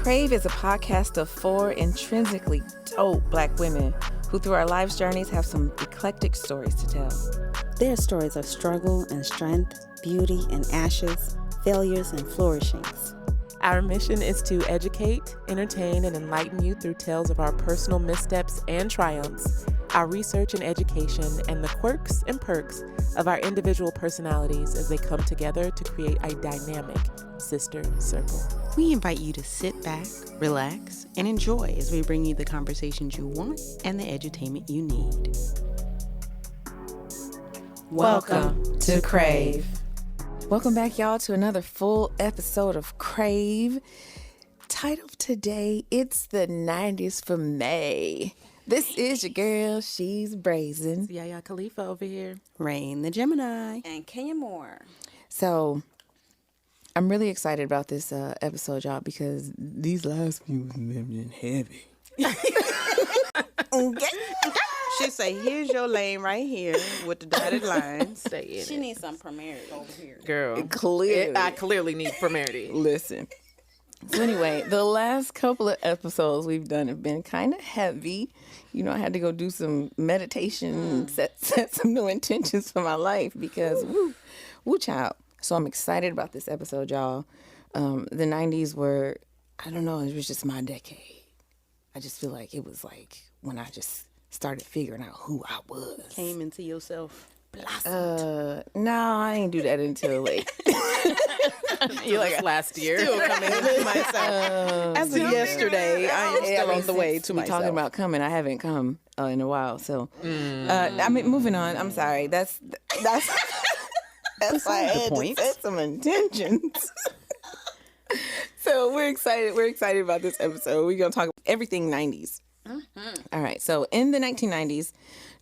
Crave is a podcast of 4 intrinsically dope Black women who through our life's journeys have some eclectic stories to tell. They are stories of struggle and strength, beauty and ashes, failures and flourishings. Our mission is to educate, entertain, and enlighten you through tales of our personal missteps and triumphs, our research and education, and the quirks and perks of our individual personalities as they come together to create a dynamic sister circle. We invite you to sit back, relax, and enjoy as we bring you the conversations you want and the edutainment you need. Welcome to Crave. Welcome back, y'all, to another full episode of Crave. Title today, it's the 90s for May. This is your girl, she's brazen. Yaya Khalifa over here. Rain the Gemini. And Kenya Moore. So, I'm really excited about this episode, y'all, because these last few have been heavy. She say, here's your lane right here with the dotted lines. Stay in She it. needs some primarity over here. Girl. Clearly. I clearly need primarity. Listen. So anyway, the last couple of episodes we've done have been kind of heavy. You know, I had to go do some meditation and set some new intentions for my life because, woo, child. So I'm excited about this episode, y'all. The 90s were, I don't know, it was just my decade. I just feel like it was like when I just started figuring out who I was. Came into yourself. No, I didn't do that until late. You like last year. Still coming into myself. As of yesterday, I am still on the way to we're myself. talking about coming. I haven't come in a while. So, I mean, moving on. I'm sorry. That's why I had to set some intentions. So we're excited. We're excited about this episode. We're gonna talk everything 90s. All right. So in the 1990s,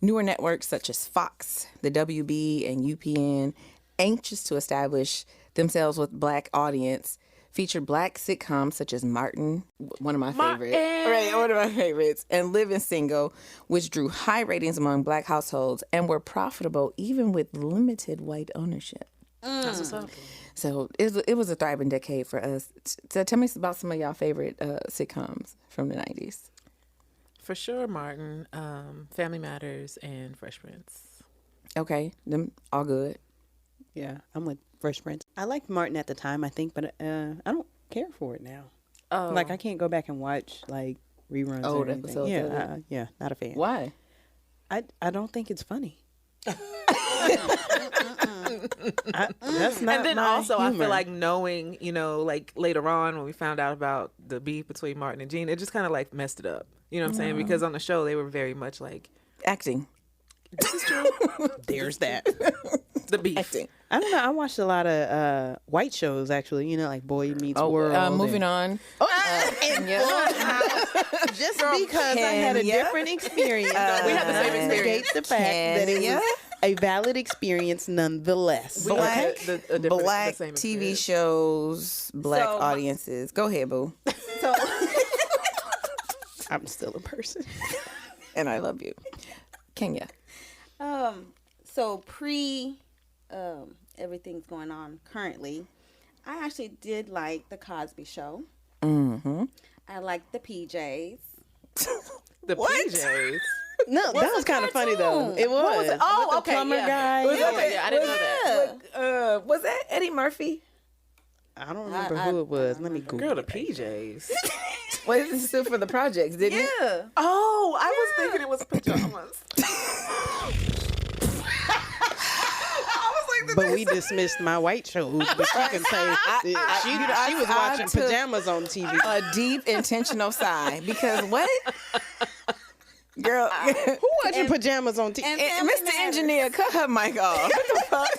newer networks such as Fox, the WB, and UPN, anxious to establish themselves with Black audience, featured Black sitcoms such as Martin, one of my favorites, and Living Single, which drew high ratings among Black households and were profitable even with limited white ownership. That's what's up. So it was a thriving decade for us. So tell me about some of y'all favorite sitcoms from the 90s. For sure, Martin, Family Matters, and Fresh Prince. Okay, them all good. Yeah, I'm with Fresh Prince. I liked Martin at the time, I think, but I don't care for it now. Oh. Like, I can't go back and watch, like, reruns Old or anything. episodes of it. Yeah, not a fan. Why? I don't think it's funny. That's not And then my also, I humor. feel like knowing, you know, like later on when we found out about the beef between Martin and Gene, it just kind of like messed it up. You know what I'm saying? Because on the show, they were very much like, Acting. this is true. There's that. The beef. Acting. I don't know. I watched a lot of white shows, actually. You know, like Boy Meets World. Moving on. Just because I had a different experience. We had the same experience. Negates the fact that it was a valid experience nonetheless. Black, the same TV experience. shows, Black So- audiences. Go ahead, boo. So, I'm still a person. And I love you. Kenya. so everything's going on currently, I actually did like the Cosby Show. Mm-hmm. I liked the PJs. The PJs. No, that was kind of funny, though. It was. Oh, With the okay, plumber yeah. guy. Was yeah. that the- I didn't know that. Was that Eddie Murphy? I don't remember who it was. Let me Google Girl, the it. PJs. Well, this is still for the projects, didn't it? Yeah. Oh, I was thinking it was pajamas. But we dismissed my white shows. But she can say she was I watching took pajamas on TV. A deep intentional sigh because what? Girl, Who watching pajamas on TV? And Mr. Engineer, cut her mic off. What the fuck?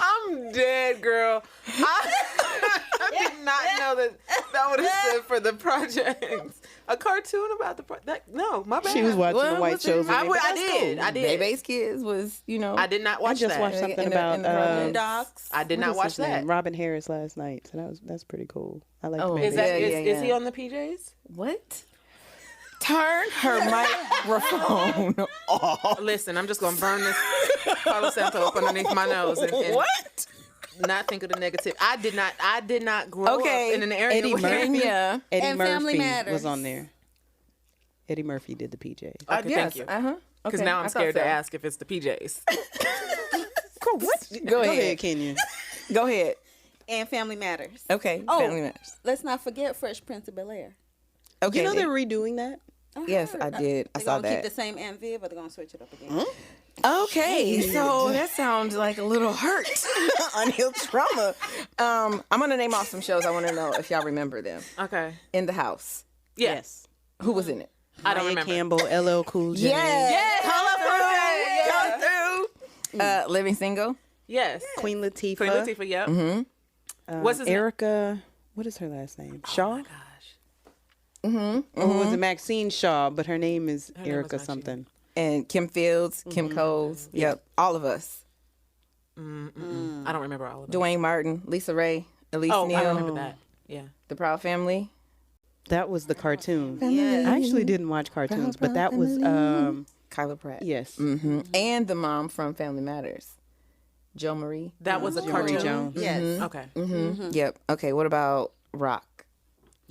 I'm dead, girl. I did not know that would have stood for the projects. A cartoon about the no, my bad. She was watching the white shows. I with me, but I that's did. cool. I did. Baby's Kids was, you know. I did not I watch just that. watched something In the about project. Docs. I did what not is watch his name? that. Robin Harris last night. So that's pretty cool. I like Oh, the Is baby. that Yeah, is he on the PJs? What? Turn her microphone off. Listen, I'm just gonna burn this Palo Santo up underneath my nose. And What? not think of the negative. I did not grow up in an area Eddie where Murphy. Yeah. Eddie And Murphy Family Matters. was on there. Eddie Murphy did the PJs. Okay, thank you. Because now I'm scared to ask if it's the PJs. What? Go ahead, Kenya. Go ahead. And Family Matters. Okay. Oh. Family Matters. Let's not forget Fresh Prince of Bel-Air. Okay. You know they're redoing that? Yes, I did. I They're saw going to keep that. the same Aunt Viv, but they're going to switch it up again. Okay, so that sounds like a little hurt. Unhealed trauma. I'm gonna name off some shows. I want to know if y'all remember them. Okay. In the House. Yes. Who was in it? I don't Maya remember. Campbell, LL Cool J. Yes. Come Come through. Living Single. Yes. Queen Latifah. Queen Latifah, yep. What's his name? Erica. What is her last name? Shaw? Oh my gosh. Or was it Maxine Shaw? But her name is name was Erica Maxine. something. And Kim Fields, Kim Coles. Yep. All of us. I don't remember all of them. Dwayne Martin, Lisa Ray, Elise Oh, I Neal, remember that. Yeah. The Proud Family. That was the cartoon. Yeah. I actually didn't watch cartoons, but that was Kyla Pratt. yes. And the mom from Family Matters. Jo Marie. That was a Marie cartoon. Jones. Yes. Okay. Yep. Okay, what about Rock?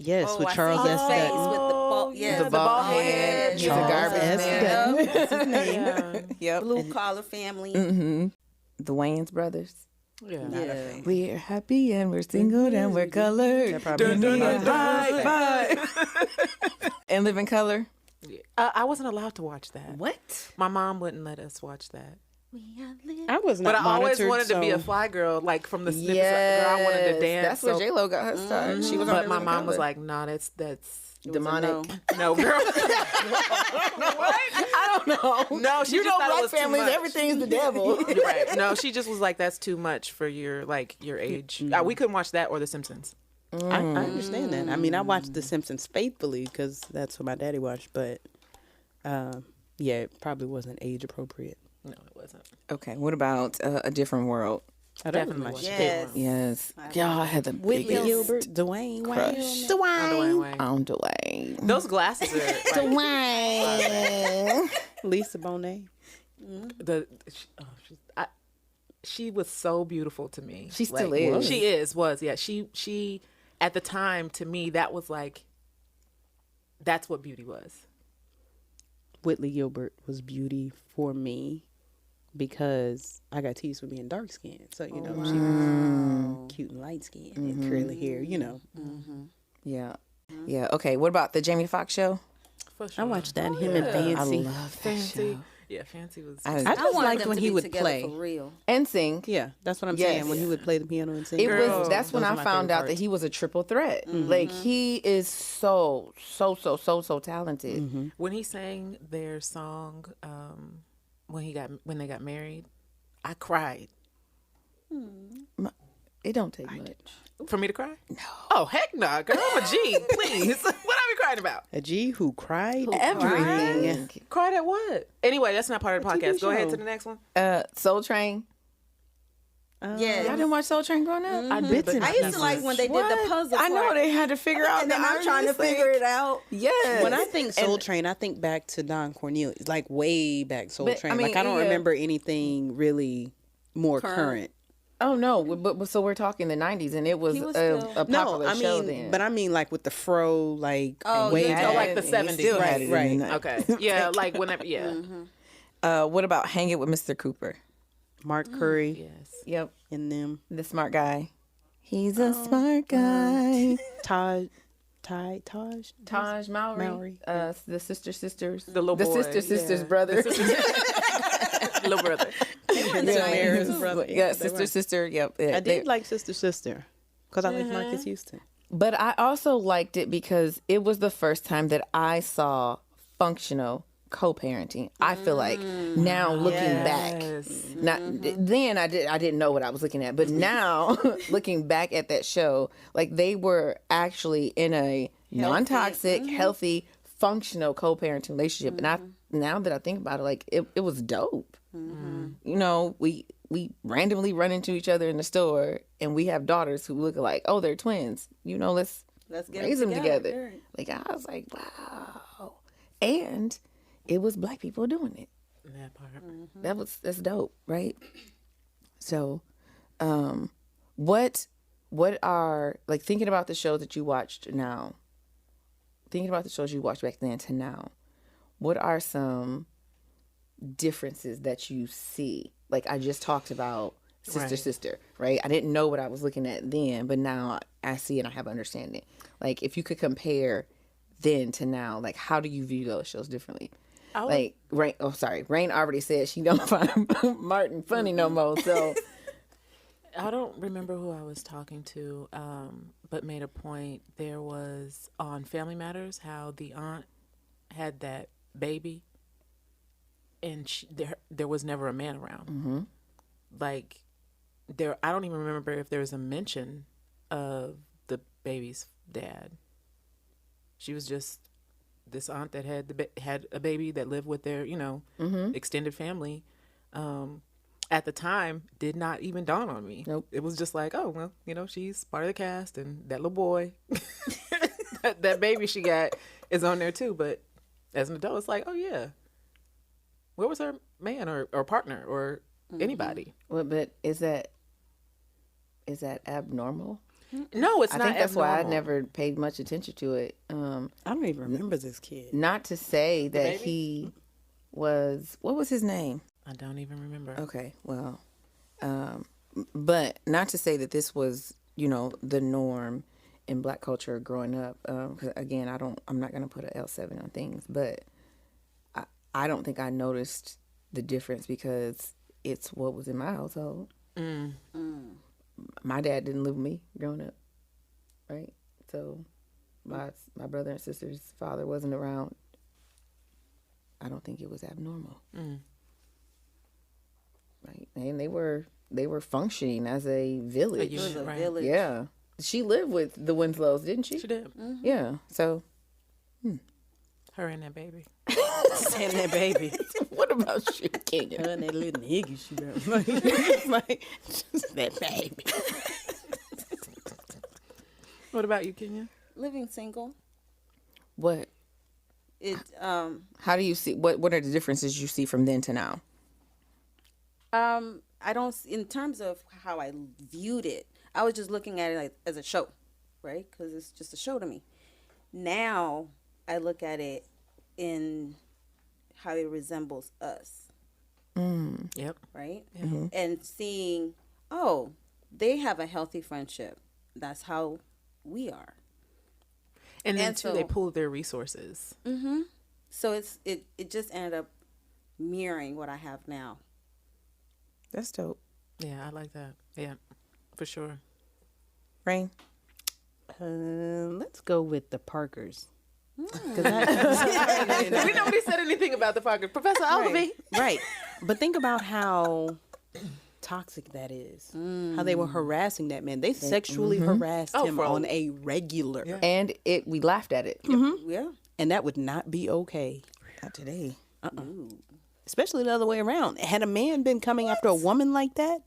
Yes, Oh, with I Charles see. S. Face Dutton. with the ball. Yeah. The bald head. He's a Charles garbage S. man. Dutton. That's his name. Yeah. Yep. Blue Collar Family. The Wayans brothers. Yeah. Yeah. We're happy and we're single and we're colored. Dun, dun, dun, dun. High five. And Live in Color. I wasn't allowed to watch that. What? My mom wouldn't let us watch that. I was not But I always monitored, wanted to be a so- fly girl, like from the snippets. Girl, I wanted to dance. That's where so- J-Lo got her start. She was on But my Live in mom was Color. like, "No, that's demonic. no, girl." I don't know. No, she You just know thought it black was too families, much. everything's the devil. You're right. No, she just was like, "That's too much for your age." We couldn't watch that or The Simpsons. I understand that. I mean, I watched The Simpsons faithfully because that's what my daddy watched, but yeah, it probably wasn't age appropriate. No, it wasn't. Okay, what about A Different World? Oh, that was Definitely my was. shit. Yes. Yes. Y'all had the Whitley biggest Gilbert, Dwayne crush. Wayne. Dwayne Wayne. on Dwayne. Those glasses are like, Dwayne. Lisa Bonet. she was so beautiful to me. She still Like, is. She was. Yeah. She at the time, to me, that was like, that's what beauty was. Whitley Gilbert was beauty for me because I got teased for being dark skinned. So, you know, she was cute and light skinned and curly hair, you know. Yeah. Yeah. Okay, what about the Jamie Foxx show? For I sure. watched that, him and I Fancy. love that Fancy. show. Yeah, Fancy was. I I just wanted liked them when to he be would together play. for real. And sing. Yeah, that's what I'm Yes. saying. When he would play the piano and sing. It was. That's when Those I are my found favorite out that parts. he was a triple threat. Like he is so talented. When he sang their song, when they got married, I cried. It don't take much. For me to cry? No. Oh, heck no, girl. I'm a G. Please. What are we crying about? A G who cried. Everything. Cried at what? Anyway, that's not part of the podcast. Go ahead show. to the next one. Soul Train. Yeah. Y'all didn't watch Soul Train growing up? I Bits but and I used to pieces. like when they did the puzzle. I know part. they had to figure out. And the then I'm trying to artist, like- figure it out. Yes. When I think Soul Train, I think back to Don Cornelius, like way back Soul But, Train. I mean, like I don't yeah. remember anything really more current. Oh no, but so we're talking the '90s, and it was, He was a still- popular No, I show mean, then. but I mean like with the fro, like Oh, way yeah. back. Oh, like the And he 70s. still had it Right, in the right. 90s. Okay. Yeah, like whenever. Yeah. What about Hang It with Mr. Cooper? Mark Curry Yes. Yep, in them. the smart guy. He's a smart guy. Taj. Taj Mowry. The sisters. The little The boy, sisters yeah. brother. Little brother. Tamara's brother. Yeah, they were. sister. Yep. I did like Sister because I like Marcus Houston. But I also liked it because it was the first time that I saw functional co-parenting. I feel like now looking back, not then I didn't know what I was looking at, but now looking back at that show, like they were actually in a non-toxic, healthy, functional co-parenting relationship. And now that I think about it, like it was dope. You know, we randomly run into each other in the store, and we have daughters who look like, oh, they're twins. You know, let's get raise them together. Right. Like I was like, wow, and it was black people doing it. That part. That's dope, right? So, what are, like, thinking about the shows that you watched now, thinking about the shows you watched back then to now, what are some differences that you see? Like, I just talked about sister, right? I didn't know what I was looking at then, but now I see and I have understanding. Like, if you could compare then to now, like, how do you view those shows differently? Like, Rain, Rain already said she don't find Martin funny no more, so... I don't remember who I was talking to, but made a point. There was on Family Matters how the aunt had that baby, and there was never a man around. Mm-hmm. Like, I don't even remember if there was a mention of the baby's dad. She was just this aunt that had a baby that lived with their, extended family. At the time, did not even dawn on me. Nope. It was just like, oh, well, she's part of the cast, and that little boy, that baby she got is on there too. But as an adult, it's like, oh yeah, where was her man or partner or anybody? Well, but is that abnormal? No, it's not. I think that's why I abnormal. never paid much attention to it. I don't even remember this kid. Not to say that baby? he was, what was his name? I don't even remember. Okay, well, but not to say that this was, the norm in Black culture growing up. 'Cause again, I'm not gonna put an L7 on things, but I don't think I noticed the difference because it's what was in my household. My dad didn't live with me growing up, right? So my brother and sister's father wasn't around. I don't think it was abnormal. Right, and they were functioning as a village. It was a village. Yeah, she lived with the Winslows, didn't she? She did. Yeah. So, Her and that baby. And that baby. what about you, Kenya? Her and that little nigga she got. Like, just that baby. What about you, Kenya? Living single. What? How do you see? What are the differences you see from then to now? I don't, in terms of how I viewed it, I was just looking at it like as a show, right? Because it's just a show to me. Now I look at it in how it resembles us, Yep. right? Mm-hmm. And seeing, oh, they have a healthy friendship. That's how we are. And then And too, so- they pool their resources. So it just ended up mirroring what I have now. That's dope. Yeah, I like that. Yeah, for sure. Rain. Let's go with the Parkers. We nobody said anything about the Parker. Professor Ogilvy. Right. But think about how toxic that is. How they were harassing that man. They sexually harassed him for on a regular. Yeah. And we laughed at it. Yeah. And that would not be okay. Not today. Especially the other way around. Had a man been coming after a woman like that,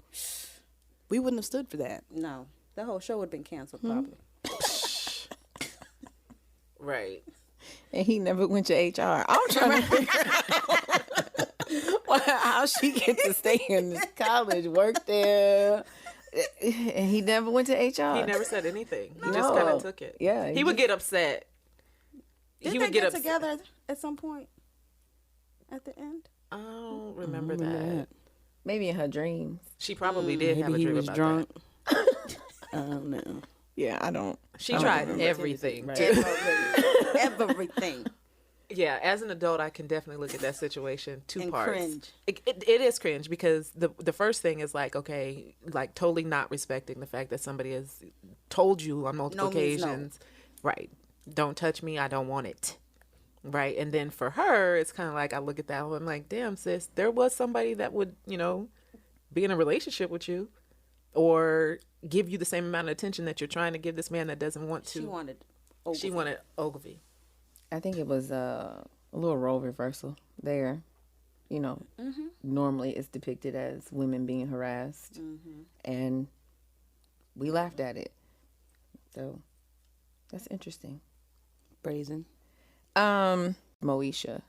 we wouldn't have stood for that. No, the whole show would have been canceled probably. Right. And he never went to HR. I'm trying to figure out how she get to stay in this college, work there, and he never went to HR. He never said anything. He just No. kind of took it. Yeah, He would get upset. Did He they would get upset. together at some point? At the end? I don't remember that. Maybe in her dreams. She probably did have a Maybe he dream was about drunk. that. I don't know. Yeah, I don't. She I don't tried remember. everything. Everything. Yeah, as an adult, I can definitely look at that situation two And parts. cringe. It is cringe because the first thing is like, okay, like totally not respecting the fact that somebody has told you on multiple No means no. occasions, right? Don't touch me. I don't want it. Right. And then for her, it's kind of like I look at that. I'm like, damn, sis, there was somebody that would, be in a relationship with you or give you the same amount of attention that you're trying to give this man that doesn't want to. She wanted Ogilvy. I think it was a little role reversal there. Normally it's depicted as women being harassed, and we laughed at it. So that's interesting. Brazen. Moesha,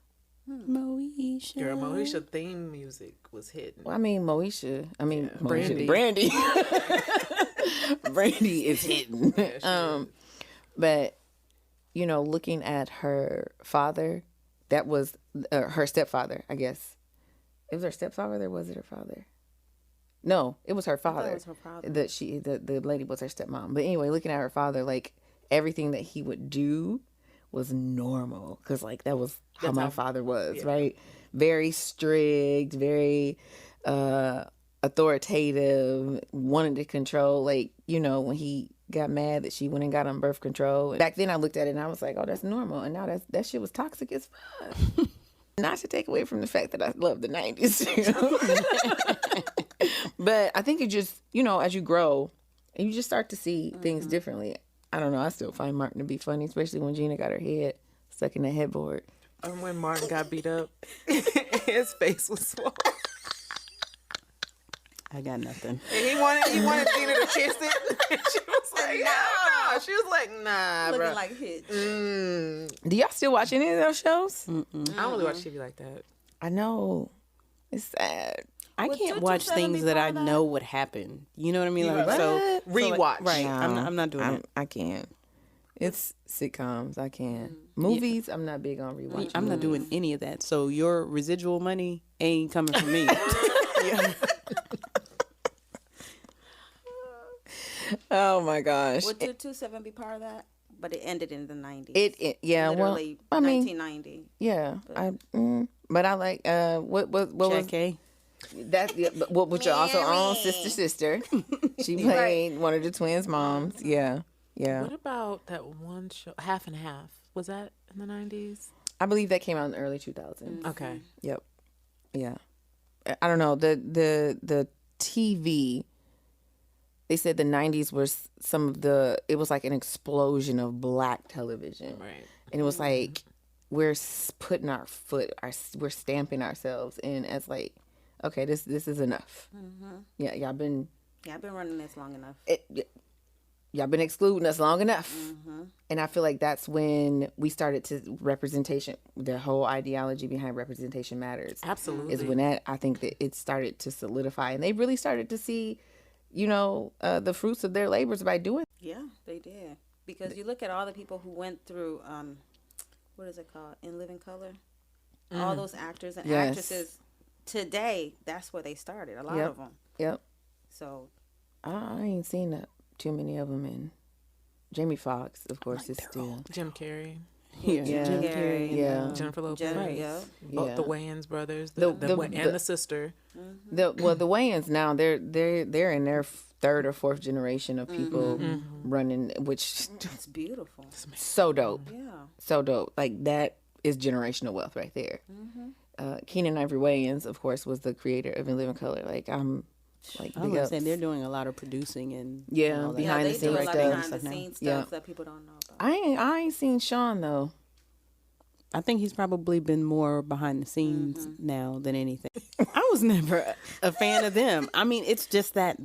Moesha. Girl, Moesha theme music was hitting. Well, I mean, Moesha. I mean, Brandy. Brandy. Brandy is hitting. But you know, looking at her father, that was her stepfather, I guess. It was her stepfather, or was it her father? No, it was her father. It was her father. The lady was her stepmom. But anyway, looking at her father, like everything that he would do was normal, because like that was how my father was, right? Very strict, very authoritative, wanted to control. Like, you know, when he got mad that she went and got on birth control. Back then I looked at it and I was like, oh, that's normal. And now that shit was toxic as fuck. Not to take away from the fact that I love the 90s. You know? But I think it just, you know, as you grow, and you just start to see things differently. I don't know. I still find Martin to be funny, especially when Gina got her head stuck in the headboard. And when Martin got beat up, his face was swollen. I got nothing. And he wanted Gina to kiss it. And she was like, no. She was like, nah, Looking bro. like Hitch. Do y'all still watch any of those shows? I don't really watch TV like that. I know. It's sad. I Would can't 227 watch things be that I part of that? know would happen. You know what I mean? Like, What? Rewatch. right. No, I'm not doing it. I can't. It's sitcoms. I can't. Movies, I'm not big on rewatching. I'm not doing any of that. So your residual money ain't coming from me. Oh my gosh. Would 227 be part of that? But it ended in the 90s. Yeah, Literally well, I mean, 1990. yeah. But I like what was Check A. that? Yeah, but what you're also on sister. She played one of the twins' moms. Yeah. What about that one show, Half and Half? Was that in the 90s? I believe that came out in the early 2000s. Okay. Yep. Yeah. I don't know. The TV, they said the 90s was it was like an explosion of black television. Right. And it was like, we're putting we're stamping ourselves in as like, okay, this is enough. Yeah, y'all been running this long enough. y'all been excluding us long enough. And I feel like that's when we started to representation, the whole ideology behind representation matters. Absolutely. Is when I think that it started to solidify, and they really started to see, you know, the fruits of their labors by doing. Yeah, they did. Because you look at all the people who went through, what is it called? In Living Color? All those actors and actresses today, that's where they started. A lot of them. Yep. So I ain't seen too many of them. And Jamie Foxx, of course, is still. Jim Carrey. Yeah. Jim Carrey, Yeah. Jennifer Lopez. Yeah. Yeah. The Wayans brothers. The- And the sister. The Wayans now, they're in their third or fourth generation of people running, which It's beautiful. so dope. Yeah. So dope. Like, that is generational wealth right there. Keenan Ivory Wayans, of course, was the creator of In Living Color. Like, I'm like, I big was ups. saying they're doing a lot of producing and Yeah, all that. behind they the do a scenes lot stuff. behind the scenes stuff Yeah. that people don't know about. I ain't seen Sean though. I think he's probably been more behind the scenes now than anything. I was never a fan of them. I mean, it's just that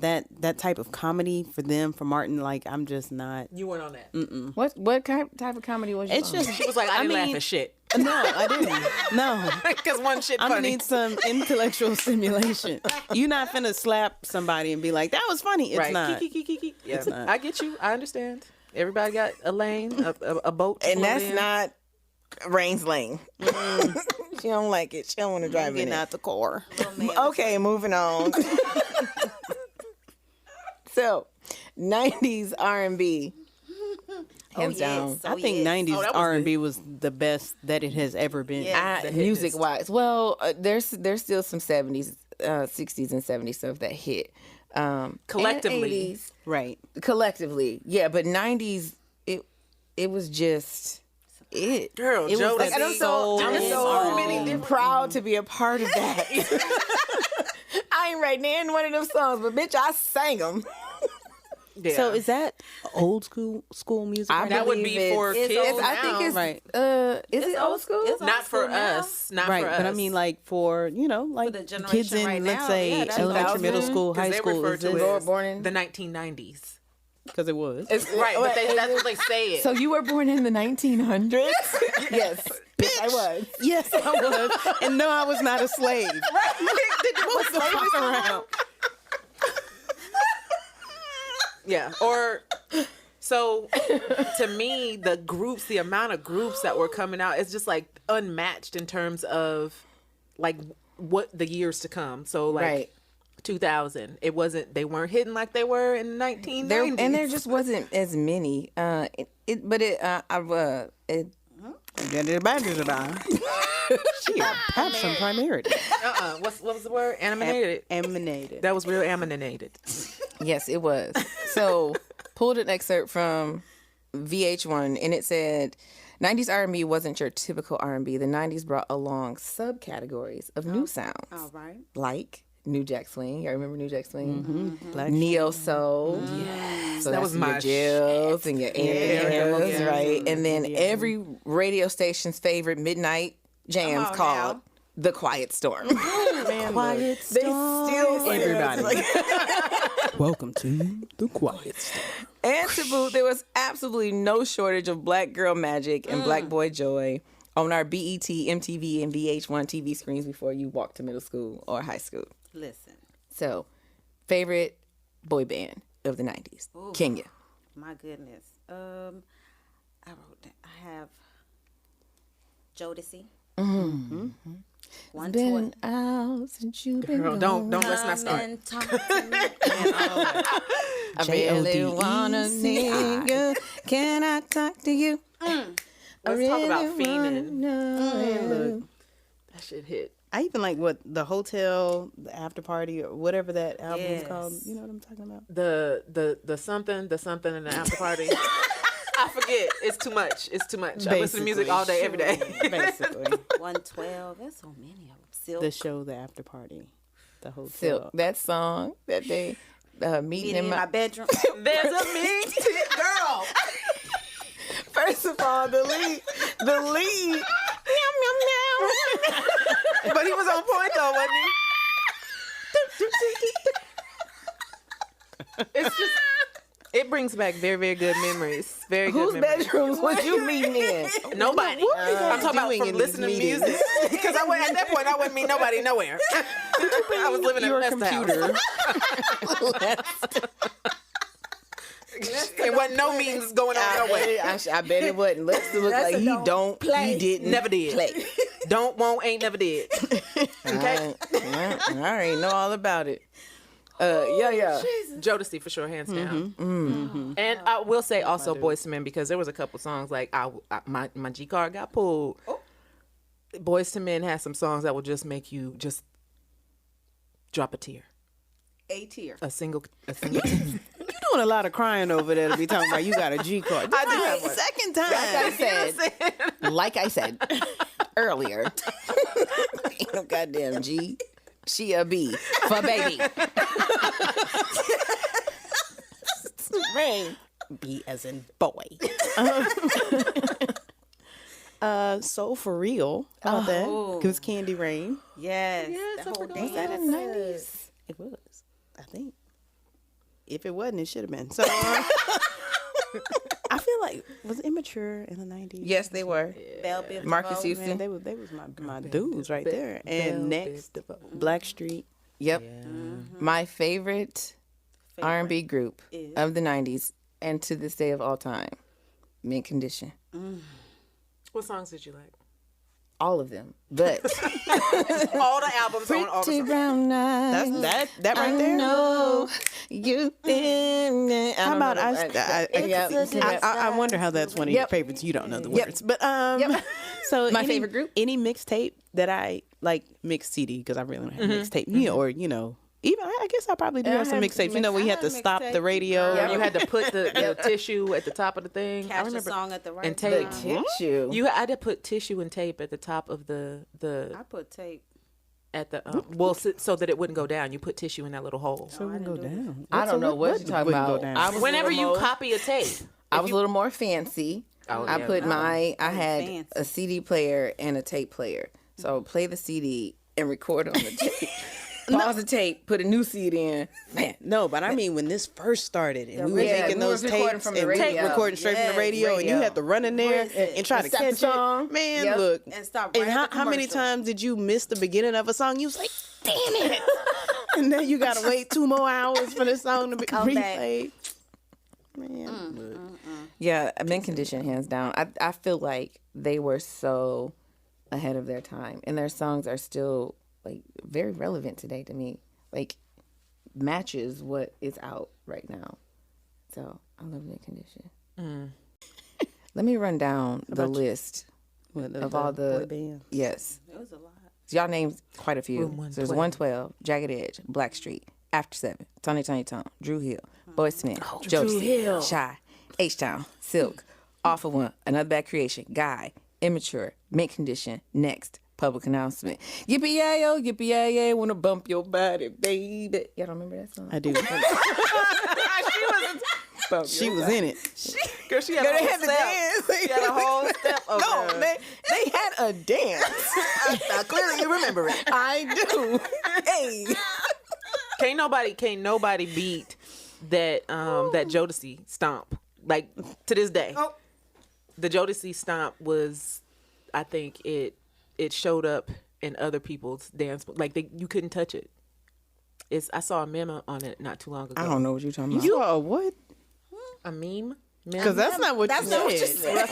type of comedy for them, for Martin. Like, I'm just not. You weren't on that. What type of comedy was you It's on? just She was like, I didn't laugh at shit. no, I didn't. No, Because one shit I'm gonna funny. need some intellectual stimulation. You're not finna slap somebody and be like, "That was funny." It's right. not. Kiki. Yeah. It's not. I get you. I understand. Everybody got a lane, a boat. to And float that's in. not Rain's lane. She don't like it. She don't want to drive in Getting it. out the core. Okay, moving on. So, 90s R&B. Hands down. I think '90s Oh, that was R&B was the best that it has ever been. Music wise, well, there's still some 70s, 60s, and 70s stuff that hit. Collectively. and 80s, Right. collectively, yeah. But 90s, it was just it. Girl, It was Joe, like And I'm so R&B. proud to be a part of that. I ain't writing in one of them songs, but bitch, I sang them. yeah. So is that old school music? I right that now? would believe be for it's- kids it's- I think now. it's Right. Is it old school? it's Not for old school now. us. Not right, for us. but I mean, like for like the generation kids in right let's now, say yeah, that's elementary, middle 2000, school, 'Cause high they school, refer is to this- it as born in the 1990s. because it was. Right, but that's what they say it. So you were born in the 1900s? Yes. Yes, I was. Yes, I was. And no, I was not a slave. What's the fuck around? Yeah. Or so to me, the amount of groups that were coming out, it's just like unmatched in terms of like what the years to come. So like Right. 2000, they weren't hitting like they were in the 1990s. There just wasn't as many. It She had some primarity. What was the word? Animated. Emanated. That was real animated. Yes, it was. So, pulled an excerpt from VH1, and it said, 90s R&B wasn't your typical R&B. The 90s brought along subcategories of new sounds. All right. Like New Jack Swing. Y'all remember New Jack Swing? Mm-hmm. Black Neo Soul. Yes. So that that's was my your Jills and your Anthems, Yeah. right? And then every radio station's favorite midnight jams on called now. The Quiet Storm. Man, Quiet They still say Everybody. Like, welcome to the Quiet Storm. and to boot, there was absolutely no shortage of Black Girl Magic and Black Boy Joy on our BET, MTV, and VH1 TV screens before you walked to middle school or high school. Listen, So, favorite boy band of the 90s? Kenya. my goodness. I wrote that. I have Jodeci. Mm-hmm. One Been toy. out since you've been Girl, gone. don't let's not Come start. and talk to me. I really wanna nigga. Can I talk to you? Let's talk about fiending. No. That shit hit. I even like what the hotel, the after party, or whatever that album is Yes. called. You know what I'm talking about? The something in the after party. I forget. It's too much. I listen to music all day, every day. Basically. 112. There's so many of them. Silk. The show, the after party, the hotel. Silk. That song that they meeting Meeting in in my bedroom. There's a meat girl. First of all, the lead. But he was on point though, wasn't he? It's just, it brings back very, very good memories. Very good Whose memories. bedrooms was you meeting in? Nobody. I'm talking about doing from in these listening to meetings? music. Because at that point, I wouldn't meet nobody nowhere. I was living in Your a computer. It wasn't no meetings going on nowhere. I bet it wasn't. Let's look like he don't play. He didn't Never did. play. Don't, won't, ain't, never did. Okay. I already know all about it. Yeah. Jodeci for sure, hands down. And I will say also Boyz II Men, because there was a couple songs like my G card got pulled. Boyz II Men had some songs that will just make you just drop a tear. A tier. A single You're doing a lot of crying over there to be talking about you got a G card. I do have one. Second time. Like I said earlier. Ain't no goddamn G. She a B for baby. Rain. B as in boy. So for real. How about that? It was Candy Rain. Yes. Yes, the I whole forgot. dance. Was that in the 90s? It was, I think. If it wasn't, it should have been. So I feel like was Immature in the 90s. Yes, they were. Belle Biv Marcus DeVoe. Houston. Man, they was my dudes right there. And next, Blackstreet. Yep. My favorite R&B group of the 90s and to this day of all time, Mint Condition. What songs did you like? All of them. But All the albums on all the Pretty songs. Brown Eyes. That right there. No, you think. How about I wonder how that's one of your favorites. You don't know the words, but so My favorite group? Any mixtape that I like, mixed CD, because I really don't have mixtape. You know, or even I guess I probably do have some mixtapes. You know, where you had to stop the radio. Yeah, you had to put the tissue at the top of the thing. I Catch the remember. song at the right And time. tape. Tissue. You had to put tissue and tape at the top of the I put tape. at the so that it wouldn't go down. You put tissue in that little hole. So it wouldn't go down. I don't know what you're talking wouldn't go about. down? I was Whenever a little you more- copy a tape, I was a little more fancy. Oh, I yeah. put I had fancy. a CD player and a tape player. So I would play the CD and record on the tape. pause the tape, put a new seed in. Man, No, but I mean when this first started and we were Yeah, making we those was recording tapes from the and radio. recording straight from the radio, and you radio. had to run in there and try to Stop the catch song. it. Man, Yep. look. And stop And right at the how many commercial. times did you miss the beginning of a song? You was like, damn it. And then you gotta wait 2 more hours for the song to be Come back. replayed. Man, look. yeah, mint condition, hands down. I feel like they were so ahead of their time, and their songs are still like very relevant today to me. Like matches what is out right now. So I love mint condition. Let me run down the list What, of all boy the band? yes. It was a lot. So y'all named quite a few. Room So there's 112, Jagged Edge, Blackstreet, After 7, Tony Tone, Drew Hill, Boy Smith, Jodeci, Shy, H-Town, Silk, All for One, Another Bad Creation, Guy, Immature, Mint Condition, Next, Public Announcement. Yippee-yay-yo, wanna bump your body, baby. Y'all don't remember that song? I do. She was in it. Girl, she had Girl, a they whole had to step. dance. She had a whole step of No, her. they had a dance. Clearly you remember it. I do. Hey. Can't nobody beat that that Jodeci stomp. Like to this day. Oh. The Jodeci stomp was, I think it showed up in other people's dance, like you couldn't touch it. I saw a meme on it not too long ago. I don't know what you're talking about. You are what? A meme? Because that's not what you said.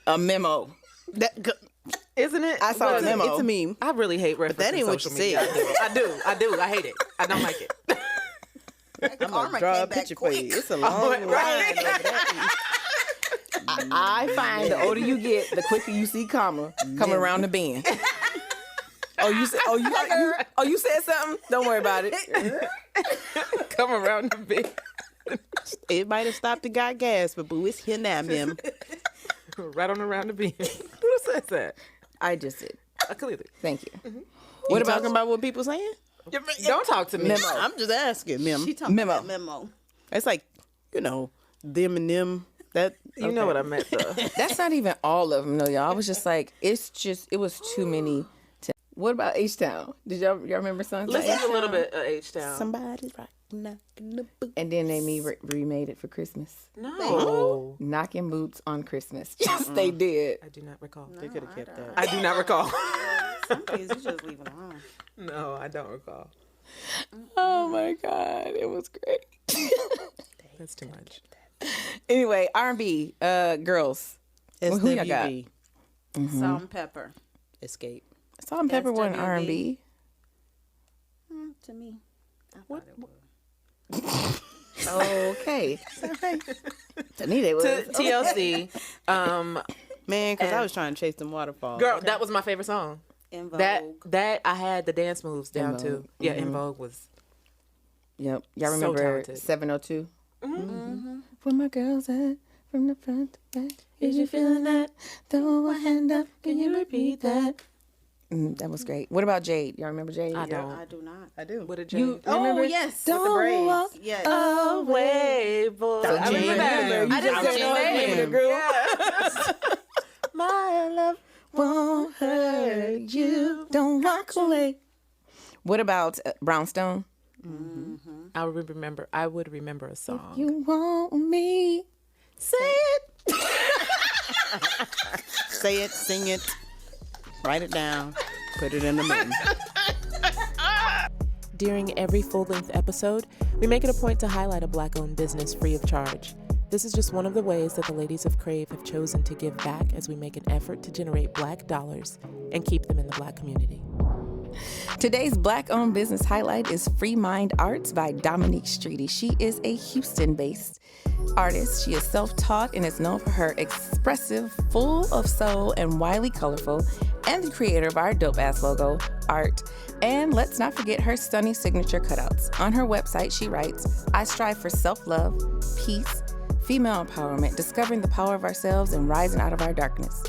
A memo. Isn't it? I saw a memo. It's a meme. I really hate referencing that ain't what social you media. said. I do. I hate it. I don't like it. I'm Karma gonna draw came a back picture for quick. you. It's a long line over that. I find the older you get, the quicker you see karma coming around the bend. You said something? Don't worry about it. Come around the big. It might have stopped and got gas, but boo, it's here now, ma'am. Right on around the bend. Who says that? I just did. Clearly. Thank you. What about talking about what people saying? Don't talk to me. Memo. I'm just asking, ma'am. She talking Memo. about memo. It's like, them and them. That You know what I meant, though. That's not even all of them, no, y'all. I was just like, it was too many. What about H-Town? Did y'all remember songs like Listen H-Town? a little bit of H-Town. Somebody's rocking out in the boot. And then they remade it for Christmas. No. Knocking Boots on Christmas. Yes, they did. I do not recall. They could have kept that. I do not recall. Some things you just leave it alone. No, I don't recall. Oh my God, it was great. That's too much. Anyway, R&B, girls. Who y'all got? SWV. Salt and pepper. Escape. Salt and Pepper wasn't SWV. R&B. To me. I thought it was. Okay. To me, they was. To TLC, Man, because I was trying to chase them waterfalls. girl, that was my favorite song. In Vogue. That I had the dance moves down In to. Vogue. Yeah, In Vogue was. Yep. Y'all So remember talented. 702? Where my girls at? From the front to back. Is you feeling that? Throw a hand up. Can you repeat that? That was great. What about Jade? Y'all remember Jade? I don't. I do not. I do. What did You you? remember? yes. Don't walk Yes. Away, boy. So I Jade remember that. Miller. You I just just didn't know her name of the group. My love. Won't hurt you. Don't walk away. What about Brownstone? I would remember a song. You want me? Say it. Say it, sing it, write it down, put it in the meme. During every full-length episode, we make it a point to highlight a Black-owned business free of charge. This is just one of the ways that the ladies of Crave have chosen to give back as we make an effort to generate Black dollars and keep them in the Black community. Today's Black-owned business highlight is Free Mind Arts by Dominique Streety. She is a Houston-based artist. She is self-taught and is known for her expressive, full of soul, and wildly colorful, and the creator of our dope-ass logo, art. And let's not forget her stunning signature cutouts. On her website, she writes, I strive for self-love, peace, female empowerment, discovering the power of ourselves, and rising out of our darkness.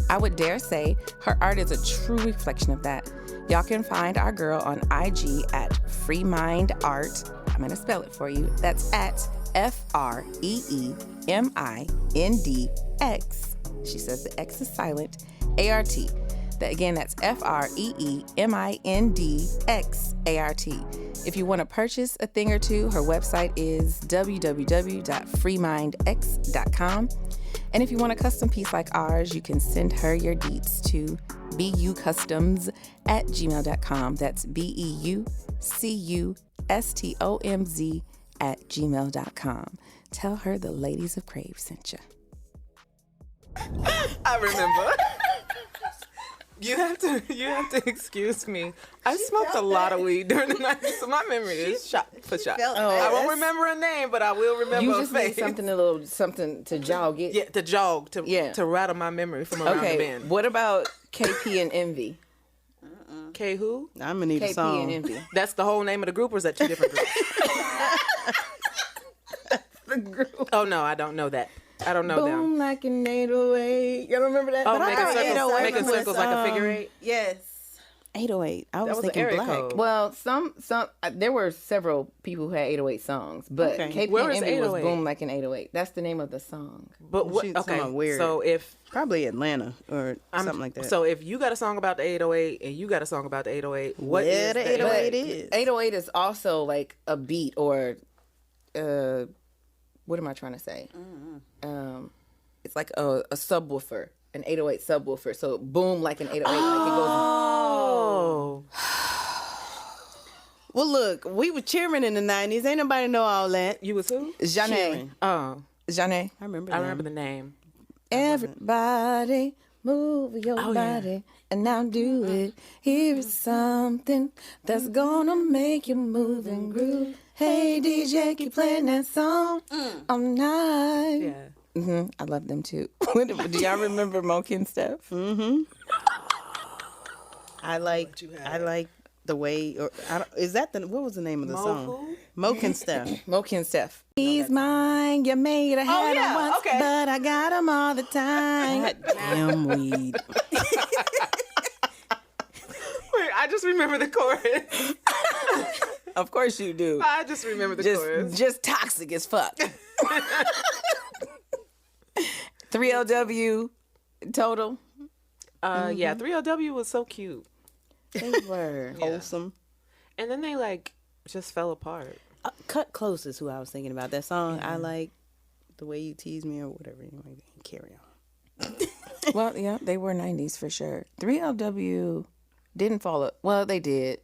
I would dare say her art is a true reflection of that. Y'all can find our girl on IG at Free Mind Art. I'm going to spell it for you. That's at FREEMINDX. She says the X is silent. ART. Again, that's FREEMINDXART. If you want to purchase a thing or two, her website is www.freemindx.com. And if you want a custom piece like ours, you can send her your deets to beucustoms@gmail.com. That's BEUCUSTOMZ@gmail.com. Tell her the ladies of Crave sent you. I remember. You have to excuse me. I smoked a lot of weed during the night, so my memory is shot for shot. I won't remember a name, but I will remember You a just need face. something to jog it. Yeah, to jog, to rattle my memory from around the bend. What about KP and Envy? K who? I'm gonna need a KP song. and Envy. That's the whole name of the group, or is that two different groups? The group. Oh no, I don't know that. I don't know them. Boom like an 808. Y'all remember that? Oh, But I making thought circles, 808 making was, circles like a figure eight. Yes. 808. I was was an thinking area black. code. Well, some there were several people who had 808 songs, but Okay. KP Where and is Envy was 808? Boom like an 808. That's the name of the song. But what? She's Okay, somewhat weird. so if Probably Atlanta or something like that. So if you got a song about the 808 and you got a song about the 808, what Where is the the 808 808? is? 808 is also like a beat or what am I trying to say? It's like a subwoofer, an 808 subwoofer. So boom like an 808. Like it goes. Oh, Well, look, we were cheering in the 90s. Ain't nobody know all that. you was who? Janae. Cheering. Oh, Janae. I remember. I them. remember the name. Everybody move your body and now do it. Here is something that's gonna make you move and groove. Hey DJ, keep playing that song all night. Yeah. I love them too. Do y'all remember Moke and Steph? I like the way. Or is that the what was the name of the song? who? Moke and Steph. Moke and Steph. He's mine. You made a had him once, okay. but I got him all the time. God damn weed. Wait, I just remember the chorus. Of course you do. I just remember the chorus. Just toxic as fuck. 3LW total. Yeah, 3LW was so cute, They were. Wholesome. and then they like just fell apart. Cut Close is who I was thinking about. That song, I like the way you tease me or whatever. Anyway, carry on. Well, yeah, they were 90s for sure. 3LW didn't follow. Well, they did.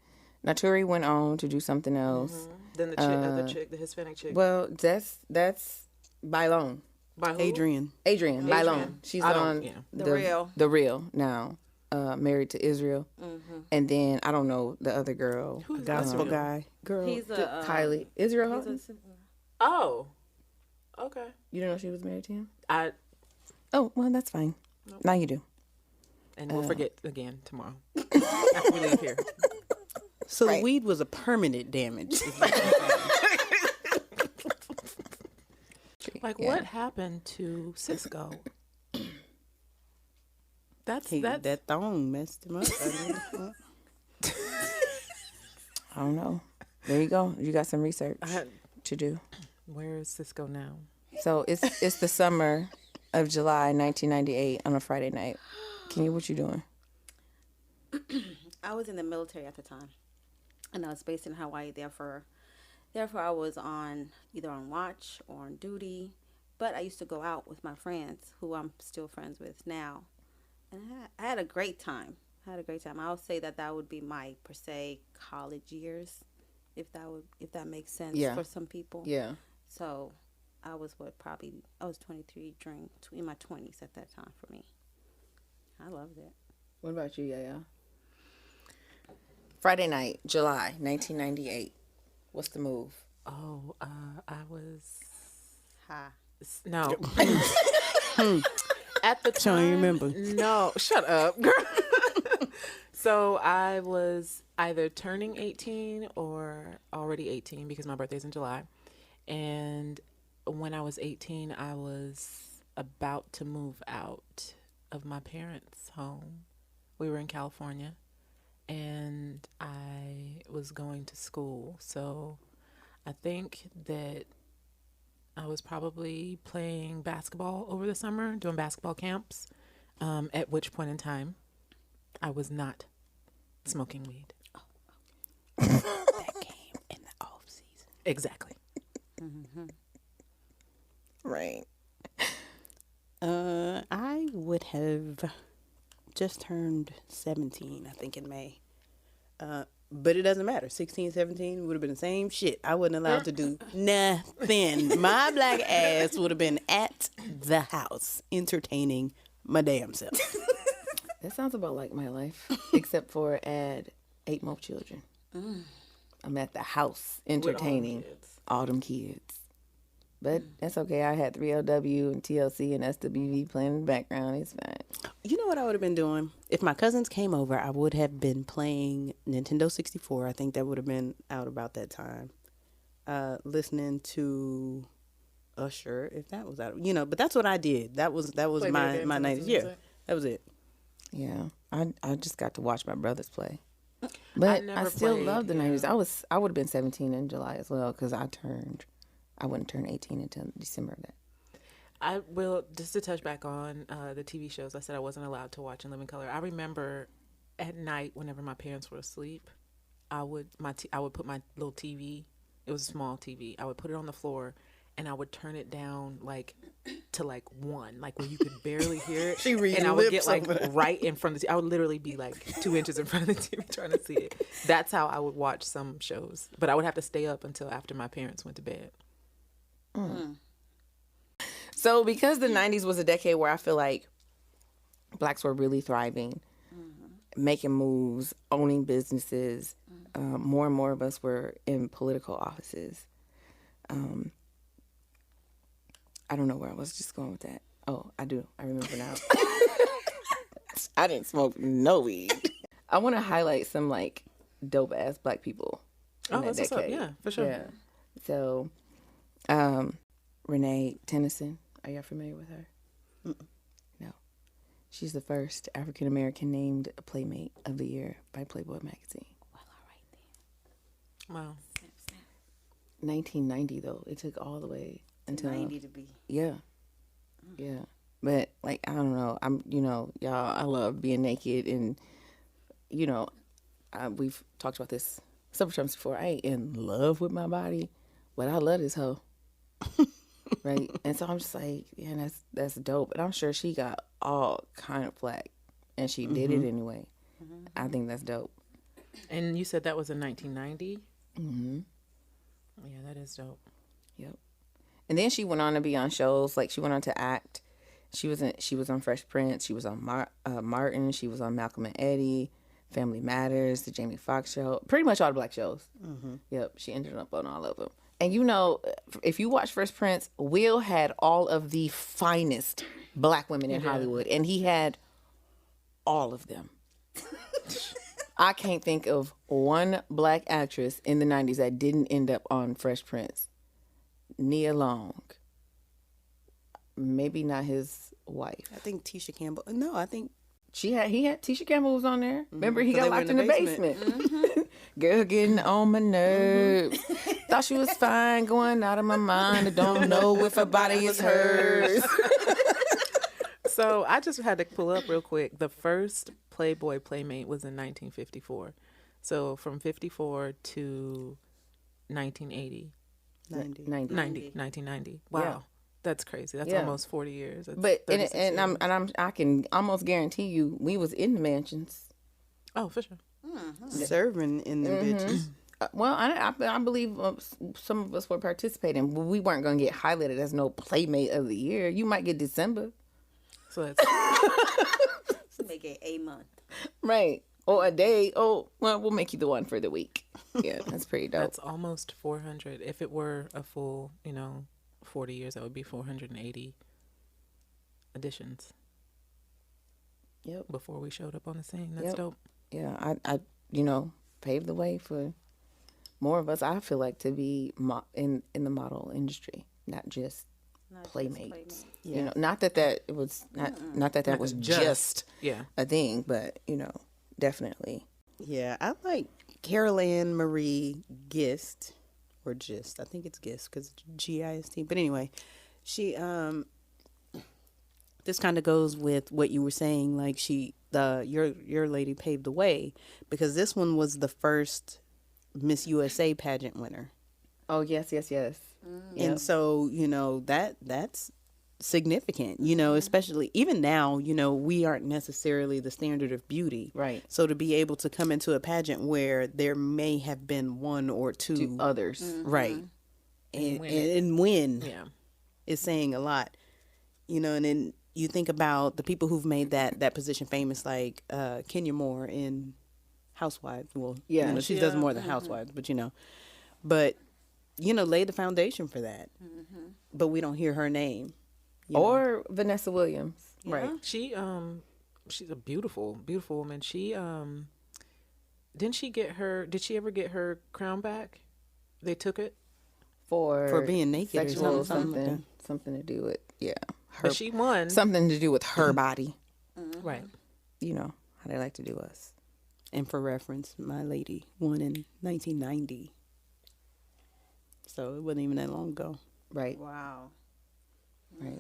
Naturi went on to do something else. Then the other chick, the Hispanic chick. Well, that's Bailon. By who? Adrian. Adrian Bailon. She's I don't- on yeah. The Real now. Married to Israel. And then I don't know the other girl. Gospel guy. Girl, He's a Kylie. Israel Houghton? Oh, okay. You didn't know she was married to him? I Oh, well, that's fine. Now you do. and we'll forget again tomorrow after we leave here. So Right. the weed was a permanent damage. Like, Yeah. what happened to Cisco? That's That thong messed him up. I don't know. There you go. You got some research to do. Where is Cisco now? So it's the summer of July 1998 on a Friday night. What you doing? I was in the military at the time, and I was based in Hawaii. Therefore, I was either on watch or on duty. But I used to go out with my friends, who I'm still friends with now, and I had a great time. I would say that would be my per se college years, if that makes sense for some people. Yeah. So I was 23 in my 20s at that time for me. I loved it. What about you, Yaya? Friday night, July 1998. What's the move? Oh, I was Ha. no. At the time, Don't you remember? No, shut up, girl. So I was either turning 18 or already 18 because my birthday's in July. And when I was 18, I was about to move out of my parents' home. We were in California, and I was going to school. So I think that I was probably playing basketball over the summer, doing basketball camps, at which point in time I was not smoking weed. That came in the off season. Exactly. Right. I would have just turned 17, I think, in May. But it doesn't matter. 16, 17 would have been the same shit. I wasn't allowed to do nothing. My black ass would have been at the house entertaining my damn self. That sounds about like my life, except for add 8 more children. I'm at the house entertaining all them kids. But that's okay. I had 3LW and TLC and SWV playing in the background. It's fine. You know what I would have been doing? If my cousins came over, I would have been playing Nintendo 64. I think that would have been out about that time. Listening to Usher, if that was out. But that's what I did. That was my 90s. Yeah, that was it. Yeah. I just got to watch my brothers play. But I still love the 90s. I would have been 17 in July as well because I wouldn't turn 18 until December of that. I will, just to touch back on the TV shows I said I wasn't allowed to watch in living color. I remember at night, whenever my parents were asleep, I would put my little TV, it was a small TV, I would put it on the floor and I would turn it down to 1, where you could barely hear it. And I would get right in front of the TV. I would literally be 2 inches in front of the TV trying to see it. That's how I would watch some shows. But I would have to stay up until after my parents went to bed. So because the 90s was a decade where I feel like blacks were really thriving, making moves, owning businesses, more and more of us were in political offices. I don't know where I was just going with that. Oh, I do. I remember now. I didn't smoke no weed. I want to highlight some dope ass black people in that that's decade. What's up. Yeah, for sure. Yeah. So, Renee Tennyson. Are y'all familiar with her? Mm-mm. No. She's the first African American named Playmate of the Year by Playboy magazine. Well, all right then. Wow. 1990 though. It took all the way until 90 to be. Yeah. Yeah. But I don't know. Y'all, I love being naked and we've talked about this several times before. I ain't in love with my body, but I love this hoe. Right? And so I'm just yeah, that's dope. And I'm sure she got all kind of flack and she did it anyway. I think that's dope. And you said that was in 1990? Mm-hmm. Yeah, that is dope. Yep. And then she went on to be on shows. She went on to act. She was on Fresh Prince. She was on Martin. She was on Malcolm and Eddie, Family Matters, The Jamie Foxx Show. Pretty much all the black shows. Mm-hmm. Yep. She ended up on all of them. And if you watch Fresh Prince, Will had all of the finest black women in Hollywood. And he had all of them. I can't think of one black actress in the 90s that didn't end up on Fresh Prince. Nia Long. Maybe not his wife. I think Tisha Campbell. No, I think Tisha Campbell was on there. Remember, he got locked in the basement. Mm-hmm. Girl getting on my nerves. Thought she was fine, going out of my mind. I don't know if her body is hers. So I just had to pull up real quick. The first Playboy Playmate was in 1954. So from 54 to 1980. 1990. Wow. Yeah. That's crazy. That's almost 40 years. That's I can almost guarantee you we was in the mansions. Oh, for sure. Mm-hmm. Serving in the bitches. Well, I believe some of us were participating, but we weren't going to get highlighted as no Playmate of the Year. You might get December. So that's make it a month. Right. Or a day. Oh, well, we'll make you the one for the week. Yeah, that's pretty dope. That's almost 400. If it were a full, 40 years, that would be 480 editions. Yep. Before we showed up on the scene. That's dope. Yeah, I paved the way for more of us, I feel like, to be in the model industry, not just playmates. Yeah. Not that was just a thing, but definitely. Yeah, I like Carol Ann Marie Gist, or Gist. I think it's Gist because it's G-I-S-T. But anyway, she this kind of goes with what you were saying. The your lady paved the way, because this one was the first Miss USA pageant winner. Oh, yes. And so, that's significant, especially even now, we aren't necessarily the standard of beauty. Right. So to be able to come into a pageant where there may have been one or two others. right. And win Yeah. is saying a lot, and then you think about the people who've made that position famous, like Kenya Moore in Housewives. Well, Yeah. she does more than Housewives, but laid the foundation for that. But we don't hear her name. Or Vanessa Williams. Right. She's a beautiful, beautiful woman. Did she ever get her crown back? They took it? For being naked sexual or something. Something to do with, But she won. something to do with her body. Right. You know how they like to do us. And for reference, my lady won in 1990. So it wasn't even that long ago. Right. Wow. Right.